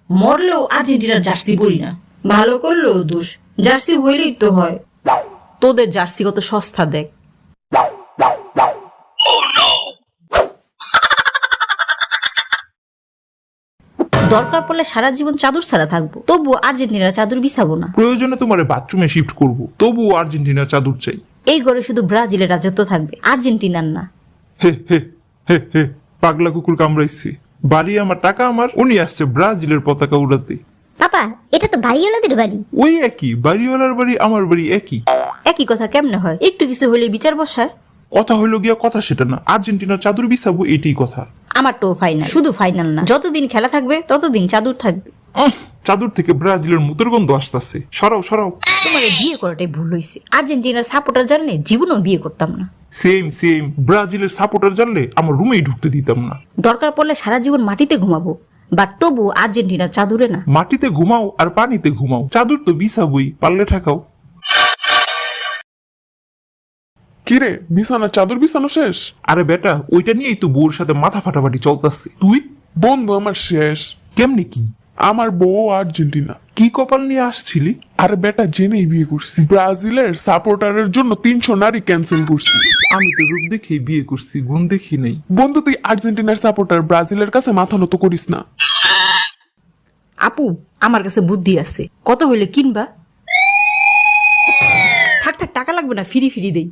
মরলেও আর্জেন্টিনার জার্সি পরি না। ভালো করলেও দোষ, জার্সি হইলেই তো হয়। তোদের জার্সি কত সস্তা দেখ। দরকার পড়লে সারা জীবন চাদর ছাড়া থাকবো, তবু আর্জেন্টিনার চাদর বিছাবো না। প্রয়োজনে তোমার বাথরুমে শিফট করব, তবুও আর্জেন্টিনার চাদর চাই। এই ঘরে শুধু ব্রাজিলের রাজত্ব থাকবে, আর্জেন্টিনার না। হে হে হে হে, পাগলা কুকুর কামড়াইছে। বাড়ি আমার, টাকা আমার, উনি আসছে ব্রাজিলের পতাকা উড়াতে। পাপা, এটা তো বাড়িওয়ালাদের বাড়ি। ওই একই, বাড়িওয়ালার বাড়ি আমার বাড়ি একই। একই কথা কেমনে হয়? একটু কিছু হলে বিচার বসায়। কথা হইলো গিয়া কথা সেটা না, আর্জেন্টিনার চাদর বিছাবো এটাই কথা। আমারটাও ফাইনাল, শুধু ফাইনাল না, যতদিন খেলা থাকবে ততদিন চাদর থাকবে। চাদর থেকে ব্রাজিলের মুতের গন্ধ আসতেছে। সরাও সরাও। তোমার বিয়ে করাটাই ভুল হয়েছে। আর্জেন্টিনার সাপোর্টার জানলে জীবনেও বিয়ে করতাম না। সেম সেম, ব্রাজিলের সাপোর্টার জানলে আমার রুমেই ঢুকতে দিতাম না। দরকার পড়লে সারা জীবন মাটিতে ঘুমাবো, বাট তবু আর্জেন্টিনার চাদরে না। মাটিতে ঘুমাও আর পানিতে ঘুমাও, চাদর তো বিছাবই, পারলে ঠাকাও। কিরে, বিছানা চাদর বিছানো শেষ? আরে বেটা, ওইটা নিয়েই তো বউর সাথে মাথা ফাটাফাটি চলতেছে। তুই বন্ধু আমার শেষ। কেমনি কি? আমার বউ আর্জেন্টিনা। কি কপাল নিয়ে আসছিলি? আরে বেটা, জেনেই বিয়ে করছি। ব্রাজিলের সাপোর্টারের জন্য 300 নারী ক্যান্সেল করছি। আমি তো রূপ দেখেই বিয়ে করছি, গুণ দেখি নেই। বন্ধু, তুই আর্জেন্টিনার সাপোর্টার, ব্রাজিলের কাছে মাথা নত করিস না। আপু, আমার কাছে বুদ্ধি আছে। কত হইলে কিনবা? থাক থাক, টাকা লাগবে না, ফিরি ফিরি দেই।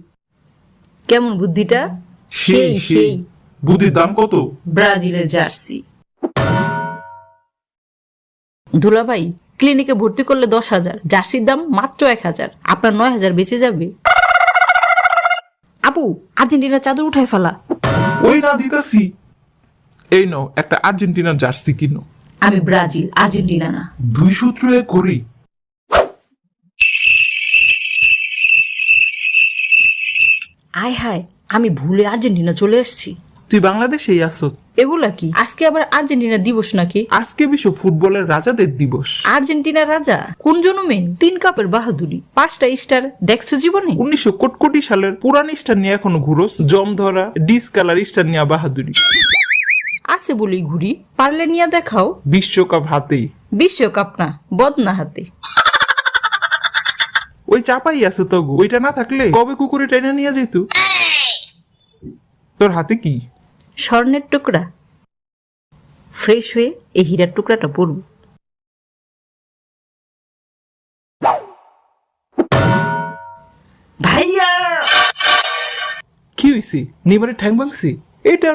কেমন বুদ্ধিটা? সেই সেই। বুদ্ধির দাম কত? ব্রাজিলের জার্সি। দুলাভাই, ক্লিনিকে ভর্তি করলে 10,000, জার্সির দাম মাত্র 1,000। আপনার 9,000 বেঁচে যাবে। আপু, আর্জেন্টিনার চাদর উঠায় ফেলা। ওই না দিতাছি। এই নাও একটা আর্জেন্টিনার জার্সি কিনো। আমি ব্রাজিল, আর্জেন্টিনা না। 2 সূত্র এক করি। আয় হায়, আমি ভুলে আর্জেন্টিনা চলে এসেছি। তুই বাংলাদেশেই আসো। এগুলা কি? আজকে আবার আর্জেন্টিনা দিবস নাকি? আজকে বিশ্ব ফুটবলের রাজাদের দিবস। আর্জেন্টিনার রাজা কোন জন্মে? 3 কাপের বাহাদুরি, 5টা স্টার দেখছো জীবনে? 1900 কোটি সালের পুরান স্টার নিয়ে এখনো ঘুরোস? জম ধরা ডিসকালার স্টার নিয়ে বাহাদুরি। আছে বলেই ঘুরি, পারলে নিয়ে দেখাও। বিশ্বকাপ হাতেই। বিশ্বকাপ না, বদনা হাতে। ওই চাপাই আছে তো, ওইটা না থাকলে কবে কুকুরে টেনে নিয়ে যেত। তোর হাতে কি? স্বর্ণের টুকরা। ফ্রেশ হয়ে এই হীরার টুকরাটা পরব। ভাইয়া, কি হইছে? নিবারে ঠ্যাং ভাঙছি? এটা